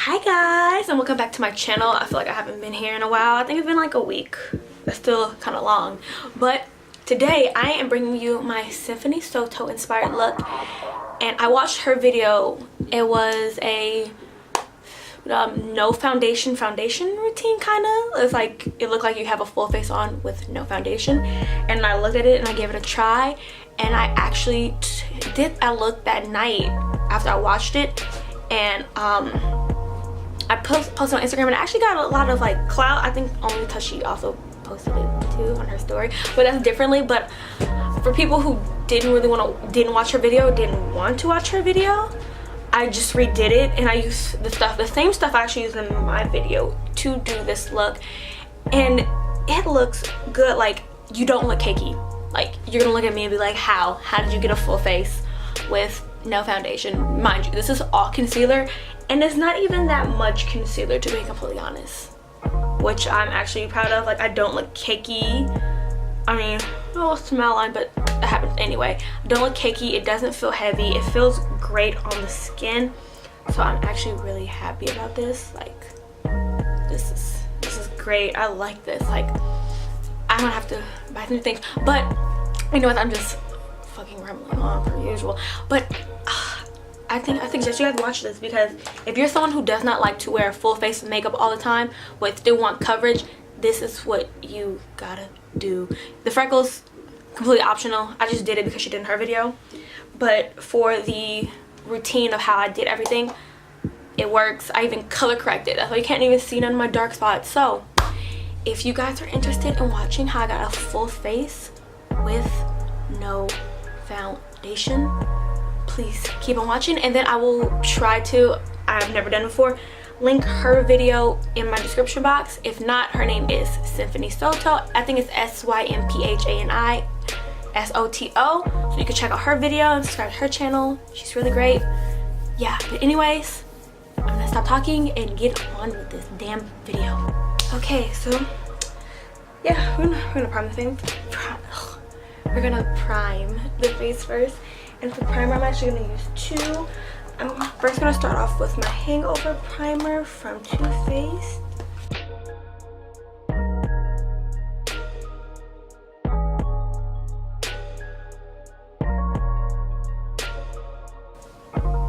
Hi guys, and welcome back to my channel. I feel like I haven't been here in a while. I think it's been like a week. That's still kind of long, but today I am bringing you my Symphani Soto inspired look. And I watched her video. It was a no foundation routine, kind of. It's like it looked like you have a full face on with no foundation, and I looked at it and I gave it a try, and I actually did that look that night after I watched it. And I posted on Instagram, and I actually got a lot of like clout. I think only because she also posted it too on her story, but that's differently. But for people who didn't watch her video, didn't want to watch her video, I just redid it, and I used the same stuff I actually used in my video to do this look, and it looks good. Like, you don't look cakey. Like, you're gonna look at me and be like, how did you get a full face with no foundation? Mind you, this is all concealer, and it's not even that much concealer, to be completely honest, which I'm actually proud of. Like, I don't look cakey. I mean, oh, smell line, but that happens anyway. I don't look cakey. It doesn't feel heavy. It feels great on the skin, so I'm actually really happy about this. Like, this is great. I like this. Like, I don't have to buy new things, but you know what, I'm just fucking rambling on per usual. But I think that you guys watch this, because if you're someone who does not like to wear full face makeup all the time but still want coverage, this is what you gotta do. The freckles, completely optional. I just did it because she did in her video, but for the routine of how I did everything, it works. I even color corrected. That's why you can't even see none of my dark spots. So if you guys are interested in watching how I got a full face with no foundation, please keep on watching, and then I will try to, I've never done before, link her video in my description box. If not, her name is Symphani Soto. I think it's Symphani Soto. So you can check out her video and subscribe to her channel. She's really great. Yeah, but anyways, I'm gonna stop talking and get on with this damn video. Okay, so yeah, we're gonna prime the face. We're gonna prime the face first. And for primer, I'm actually gonna use two. I'm first gonna start off with my Hangover primer from Too Faced.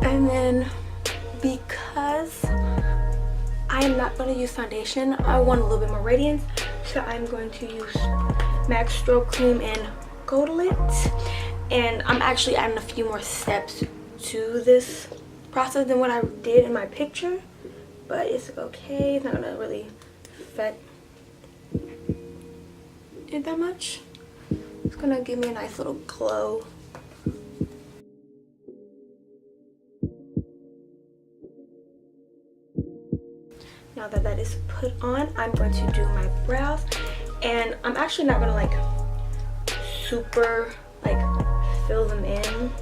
And then, because I am not going to use foundation, I want a little bit more radiance, so I'm going to use MAC Strobe Cream and Gold-Lit. And I'm actually adding a few more steps to this process than what I did in my picture, but it's okay. It's not going to really affect it that much. It's going to give me a nice little glow. Now that that is put on, I'm going to do my brows, and I'm actually not gonna like super like fill them in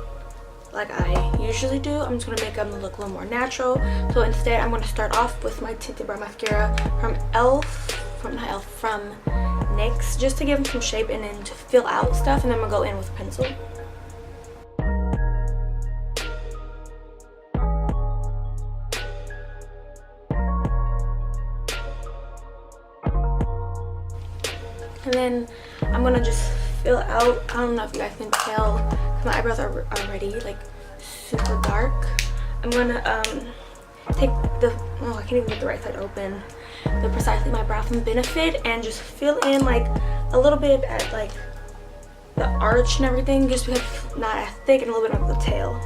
like I usually do. I'm just gonna make them look a little more natural. So instead, I'm gonna start off with my tinted brow mascara from from NYX, just to give them some shape and then to fill out stuff, and then I'm gonna go in with a pencil. And then I'm gonna just fill out. I don't know if you guys can tell, my eyebrows are already like super dark. I'm gonna take the, oh, I can't even get the right side open, the Precisely My Brow from Benefit, and just fill in like a little bit at like the arch and everything, just because it's not as thick, and a little bit of the tail.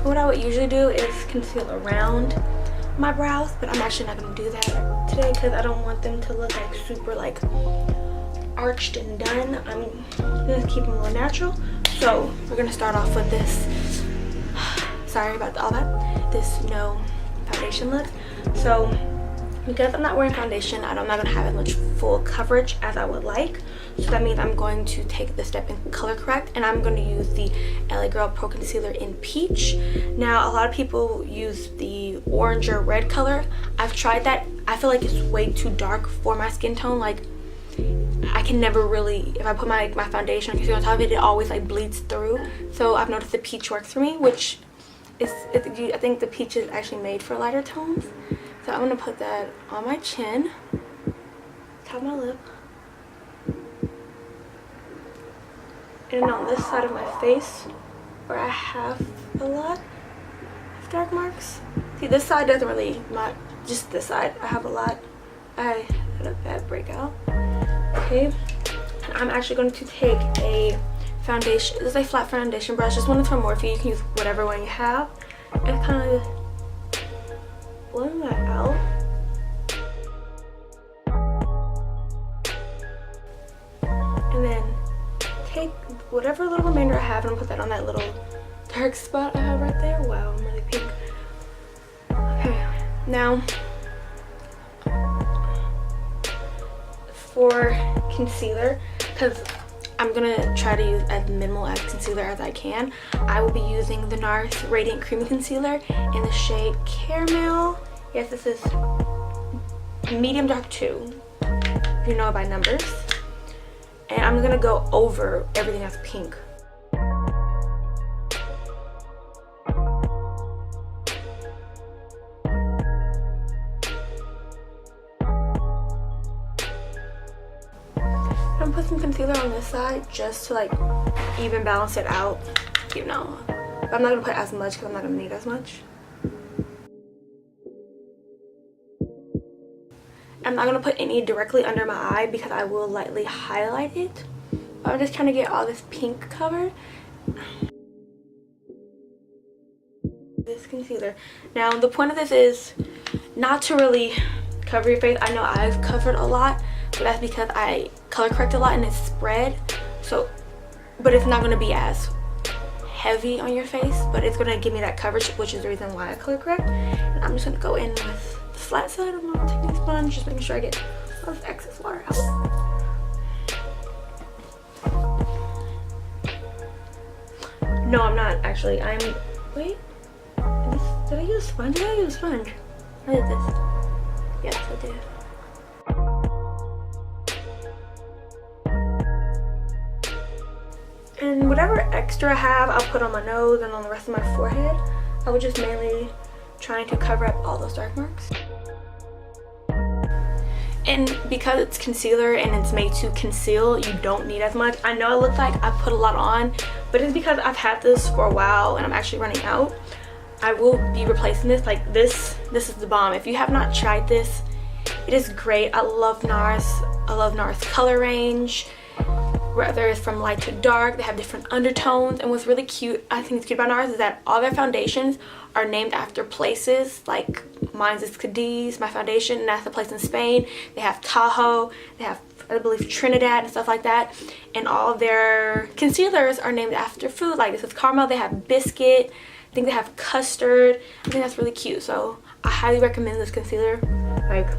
What I would usually do is conceal around my brows, but I'm actually not going to do that today because I don't want them to look like super like arched and done. I'm going to keep them more natural. So we're going to start off with this, sorry about all that, this no foundation look. So because I'm not wearing foundation, I'm not going to have as much full coverage as I would like. So that means I'm going to take the step and color correct, and I'm going to use the LA Girl Pro Concealer in Peach. Now, a lot of people use the orange or red color. I've tried that. I feel like it's way too dark for my skin tone. Like, I can never really, if I put my foundation or concealer on top of it, it always like bleeds through. So I've noticed the peach works for me, which is, I think the peach is actually made for lighter tones. So I'm going to put that on my chin, top of my lip, and on this side of my face where I have a lot of dark marks. See, this side doesn't really, not just this side, I have a lot. I had a bad breakout. Okay, and I'm actually going to take a foundation. This is a flat foundation brush, just one from Morphe. You can use whatever one you have, and kind of blend that out. And then take whatever little remainder I have and put that on that little dark spot I have right there. Wow, I'm really pink. Okay, now for concealer, because I'm gonna try to use as minimal as concealer as I can, I will be using the NARS Radiant Creamy Concealer in the shade Caramel. Yes, this is medium dark 2, if you know it by numbers. And I'm gonna go over everything that's pink. I'm gonna put some concealer on this side just to like even balance it out, you know. But I'm not gonna put as much because I'm not gonna need as much. I'm not gonna put any directly under my eye because I will lightly highlight it. But I'm just trying to get all this pink covered. This concealer. Now the point of this is not to really cover your face. I know I've covered a lot, but that's because I color correct a lot and it's spread. So, but it's not going to be as heavy on your face, but it's going to give me that coverage, which is the reason why I color correct. And I'm just going to go in with the flat side of my technique sponge, just making sure I get all this excess water out. No, I'm not actually. Wait. Did I use a sponge? Did I use a sponge? I did this. Yes, I did. And whatever extra I have, I'll put on my nose and on the rest of my forehead. I was just mainly trying to cover up all those dark marks. And because it's concealer and it's made to conceal, you don't need as much. I know it looks like I put a lot on, but it's because I've had this for a while and I'm actually running out. I will be replacing this. Like this is the bomb. If you have not tried this, it is great. I love NARS. I love NARS color range. Whether it's from light to dark, they have different undertones. And what's really cute, I think it's cute about NARS, is that all their foundations are named after places. Like mine's is Cadiz, my foundation, and that's the place in Spain. They have Tahoe, they have, I believe, Trinidad and stuff like that. And all of their concealers are named after food. Like this is caramel, they have biscuit, I think they have custard. I think that's really cute. So I highly recommend this concealer. Like,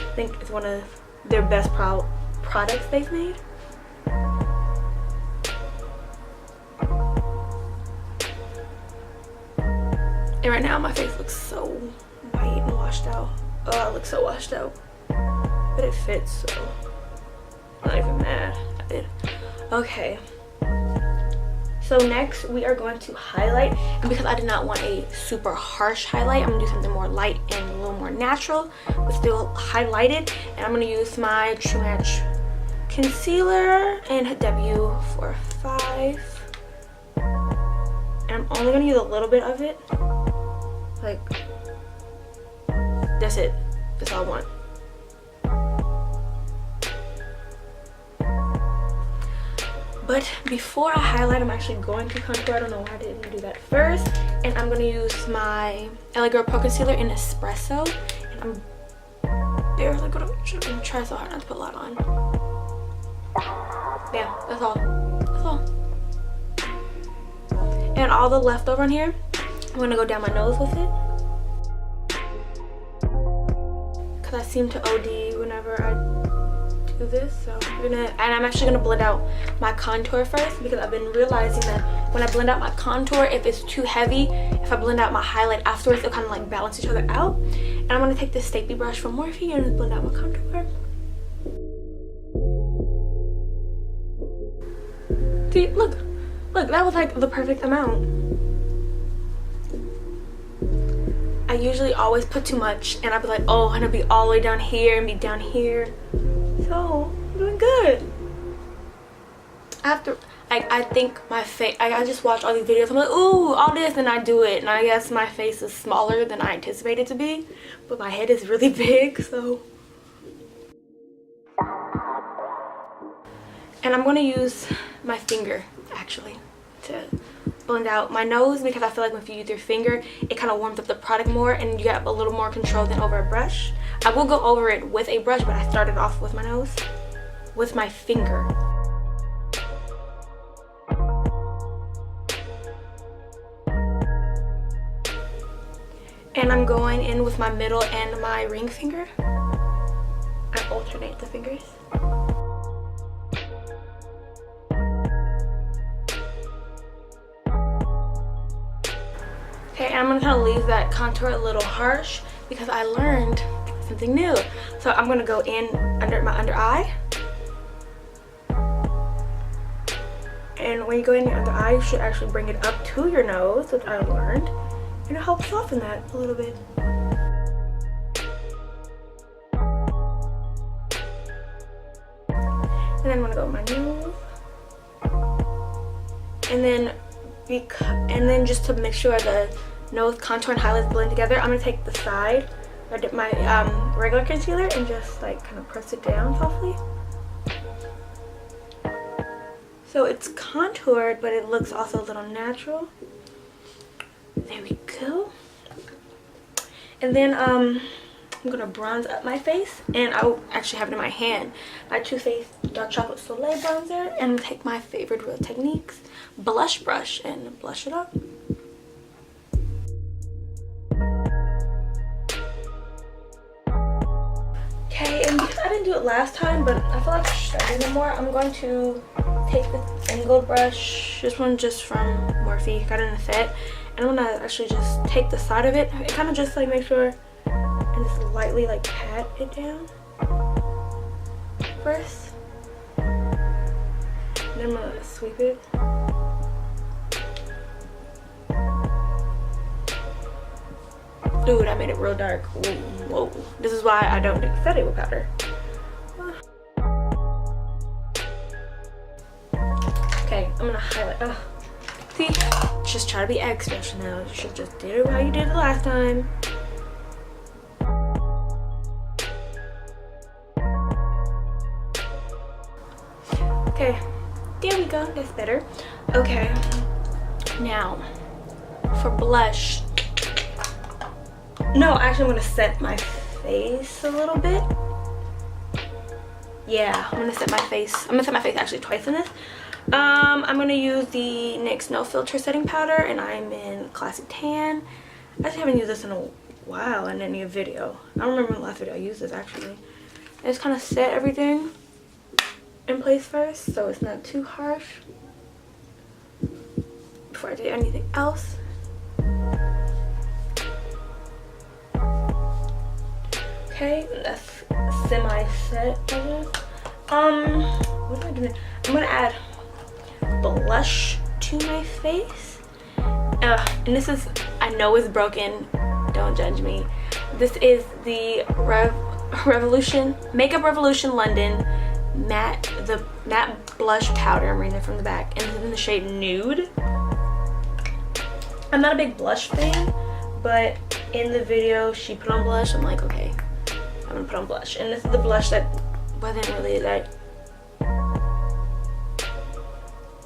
I think it's one of their best products they've made. And right now my face looks so white and washed out. Oh, I look so washed out. But it fits, so I'm not even mad at it. Okay. So next we are going to highlight. And because I did not want a super harsh highlight, I'm going to do something more light and a little more natural, but still highlighted. And I'm going to use my True Match concealer in W45. And I'm only going to use a little bit of it. Like, that's it. That's all I want. But before I highlight, I'm actually going to contour. I don't know why I didn't do that first. And I'm going to use my LA Girl Pro Concealer in Espresso. And I'm barely going to try so hard not to put a lot on. Yeah, that's all. That's all. And all the leftover in here, I'm going to go down my nose with it. because I seem to OD whenever I do this. So I'm actually gonna blend out my contour first, because I've been realizing that when I blend out my contour, if it's too heavy, if I blend out my highlight afterwards, they'll kind of like balance each other out. And I'm gonna take this Stapy brush from Morphe and blend out my contour. See, look, that was like the perfect amount. I usually always put too much, and I'd be like, oh, I'm gonna be all the way down here and be down here. So I'm doing good. After I think my face, I just watch all these videos, I'm like, ooh, all this, and I do it, and I guess my face is smaller than I anticipated it to be, but my head is really big. So, and I'm gonna use my finger actually to blend out my nose, because I feel like if you use your finger, it kind of warms up the product more and you have a little more control than over a brush. I will go over it with a brush, but I started off with my nose, with my finger. And I'm going in with my middle and my ring finger. I alternate the fingers. Okay, and I'm gonna kind of leave that contour a little harsh, because I learned something new. So I'm gonna go in under my under eye. And when you go in your under eye, you should actually bring it up to your nose, which I learned. And it helps soften that a little bit. And then I'm gonna go with my nose. And then just to make sure the nose contour and highlights blend together, I'm gonna take the side, I dip my regular concealer and just like kind of press it down softly. So it's contoured, but it looks also a little natural. There we go. And then I'm gonna bronze up my face, and I actually have it in my hand, my Too Faced Dark Chocolate Soleil bronzer, and take my favorite Real Techniques blush brush and blush it up. Okay, and because I didn't do it last time, but I feel like I should start doing it more, I'm going to take this angled brush, this one just from Morphe, got it in a set, and I'm gonna actually just take the side of it, and kind of just like make sure, and just lightly like pat it down first. And then I'm gonna sweep it. Ooh, that made it real dark. Ooh, whoa. This is why I don't do setting with powder. Okay, I'm gonna highlight. See, just try to be extra now. You should just do it how you did it last time. Okay, there we go. That's better. Okay, now for blush. No, actually I'm gonna set my face a little bit. Yeah, I'm gonna set my face. I'm gonna set my face actually twice in this. I'm gonna use the NYX No Filter setting powder, and I'm in Classic Tan. I actually haven't used this in a while in any video. I don't remember when the last video I used this actually. I just kind of set everything in place first, so it's not too harsh before I do anything else. Okay, that's semi-set, I guess. What am I doing? I'm gonna add blush to my face. And this is, I know it's broken, don't judge me. This is the Makeup Revolution London the matte blush powder. I'm reading it from the back, and it's in the shade Nude. I'm not a big blush fan, but in the video she put on blush. I'm like, okay, I'm gonna put on blush. And this is the blush that wasn't really that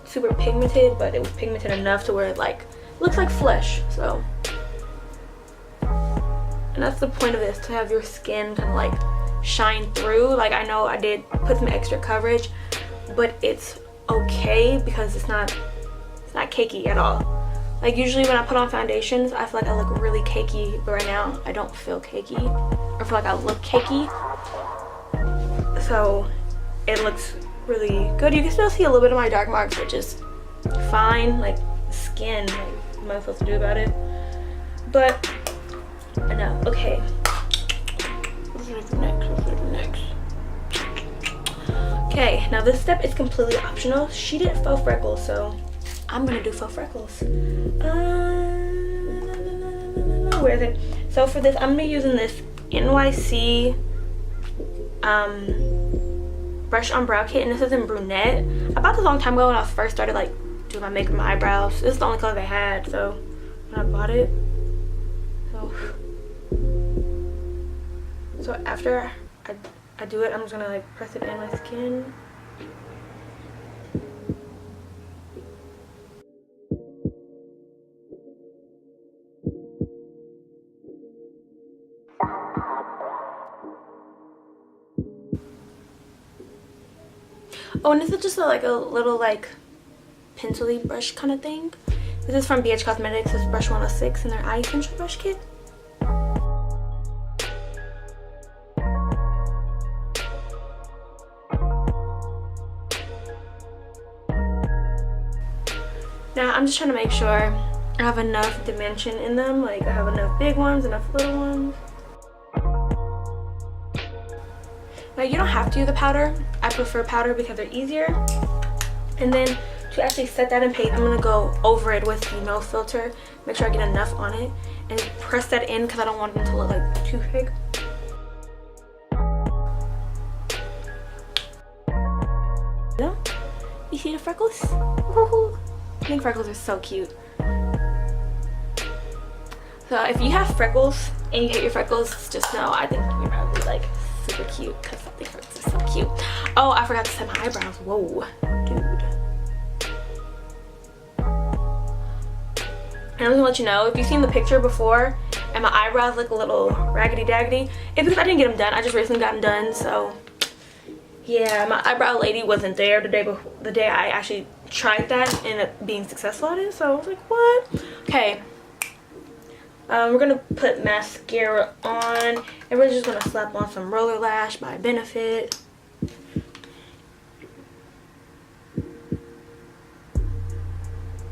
super pigmented, but it was pigmented enough to where it like looks like flesh. So, and that's the point of this, to have your skin kind of like shine through. Like, I know I did put some extra coverage, but it's okay because it's not cakey at all. Like, usually when I put on foundations, I feel like I look really cakey, but right now I don't feel cakey. or feel like I look cakey. So it looks really good. You can still see a little bit of my dark marks, which is fine. Like skin, like what am I supposed to do about it? But no. Okay. What should I do next? What should I do next? Okay, now this step is completely optional. She did faux freckles, so I'm gonna do faux freckles. Where is it? So for this, I'm gonna be using this NYC brush on brow kit, and this is in brunette. I bought this a long time ago when I first started like doing my makeup and my eyebrows. This is the only color they had, so when I bought it. So after I do it, I'm just gonna like press it in my skin. Oh, and this is just like a little like pencil-y brush kind of thing. This is from BH Cosmetics. This is brush 106 in their eye essential brush kit. Now I'm just trying to make sure I have enough dimension in them. Like I have enough big ones, enough little ones. Now you don't have to use a powder. I prefer powder because they're easier. And then to actually set that in paste, I'm gonna go over it with the no filter. Make sure I get enough on it and press that in because I don't want them to look like too big. You see the freckles? Woohoo! I think freckles are so cute. So if you have freckles and you hate your freckles, just know I think you're probably like super cute because I think freckles are so cute. Oh, I forgot to set my eyebrows. Whoa, dude. And I'm gonna let you know, if you've seen the picture before and my eyebrows look a little raggedy daggedy, it's because I didn't get them done. I just recently got them done, so yeah, my eyebrow lady wasn't there the day before, the day I actually tried that and ended up being successful at it. So I was like, what? Okay. We're gonna put mascara on, and we're just gonna slap on some roller lash by Benefit.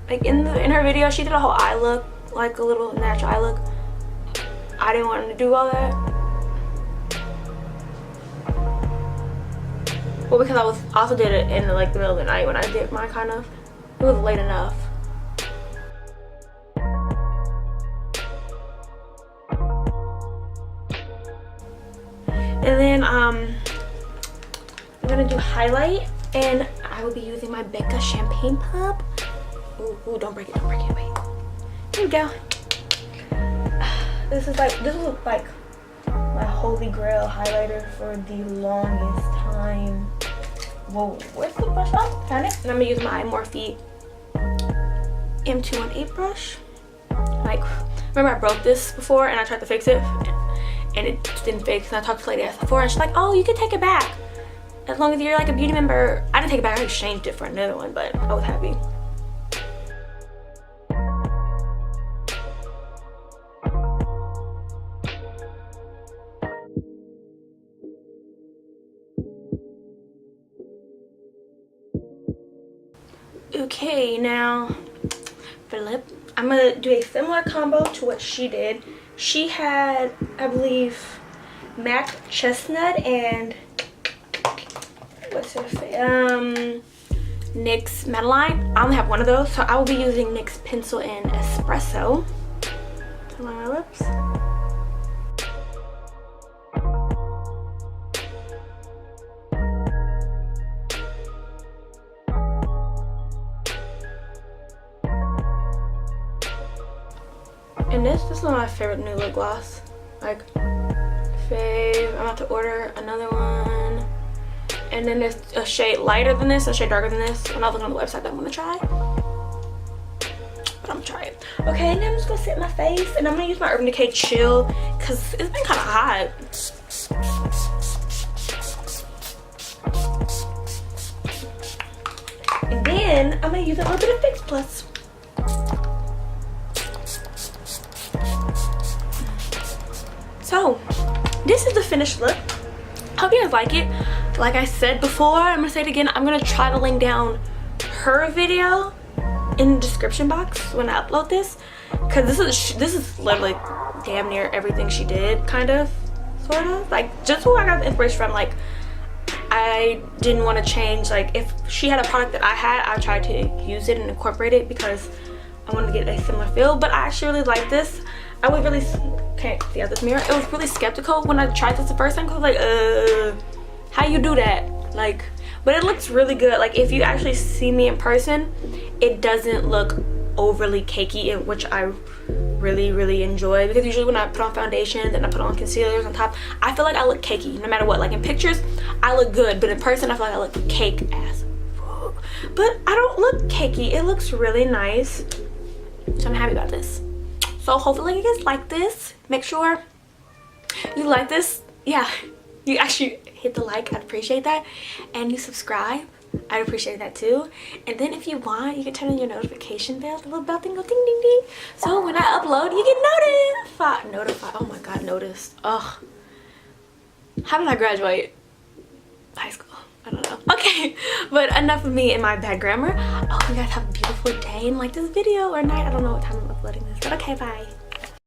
Like in her video, she did a whole eye look, like a little natural eye look. I didn't want to do all that. Well, because I also did it in like the middle of the night when I did mine, kind of. It was late enough. And then I'm gonna do highlight, and I will be using my Becca Champagne Pump. Ooh, don't break it, wait. Here we go. This is like my holy grail highlighter for the longest time. Whoa, where's the brush? Oh, found it. And I'm gonna use my Morphe M218 brush. Like, remember I broke this before and I tried to fix it and it just didn't fix. And I talked to the lady at Sephora and she's like, oh, you can take it back as long as you're like a beauty member. I didn't take it back, I exchanged it for another one, but I was happy. Okay, now for lip, I'm gonna do a similar combo to what she did. She had, I believe, MAC Chestnut and what's her face? NYX Madeline. I only have one of those, so I will be using NYX Pencil and Espresso to line my lips. And this is one of my favorite new lip gloss. Like, fave. I'm about to order another one. And then there's a shade lighter than this, a shade darker than this. When I was looking on the website that I'm gonna try. But I'm gonna try it. Okay, now I'm just gonna set my face, and I'm gonna use my Urban Decay Chill because it's been kind of hot. And then I'm gonna use a little bit of Fix Plus. So this this is the finished look. Hope you guys like it. Like I said before, I'm gonna say it again, I'm gonna try to link down her video in the description box when I upload this, because this is literally damn near everything she did, kind of, sort of, like just who I got the inspiration from. Like, I didn't want to change, like if she had a product that I had, I tried to use it and incorporate it because I wanted to get a similar feel. But I actually really like this. I was really, can't see out this mirror, I was really skeptical when I tried this the first time, because I was like, how you do that? Like, but it looks really good. Like, if you actually see me in person, it doesn't look overly cakey, which I really enjoy, because usually when I put on foundation, then I put on concealers on top, I feel like I look cakey no matter what. Like in pictures I look good, but in person I feel like I look cake ass. But I don't look cakey. It looks really nice, so I'm happy about this. So hopefully you guys like this. Make sure you like this. Yeah, you actually hit the like, I'd appreciate that, and you subscribe, I'd appreciate that too. And then if you want, you can turn on your notification bell, the little bell thing, go ding ding ding, so when I upload you get notified. Oh my god, noticed. Ugh, how did I graduate high school? I don't know. Okay, but enough of me and my bad grammar. I hope you guys have a beautiful day and like this video, or night. I don't know what time I'm uploading this, but okay, bye.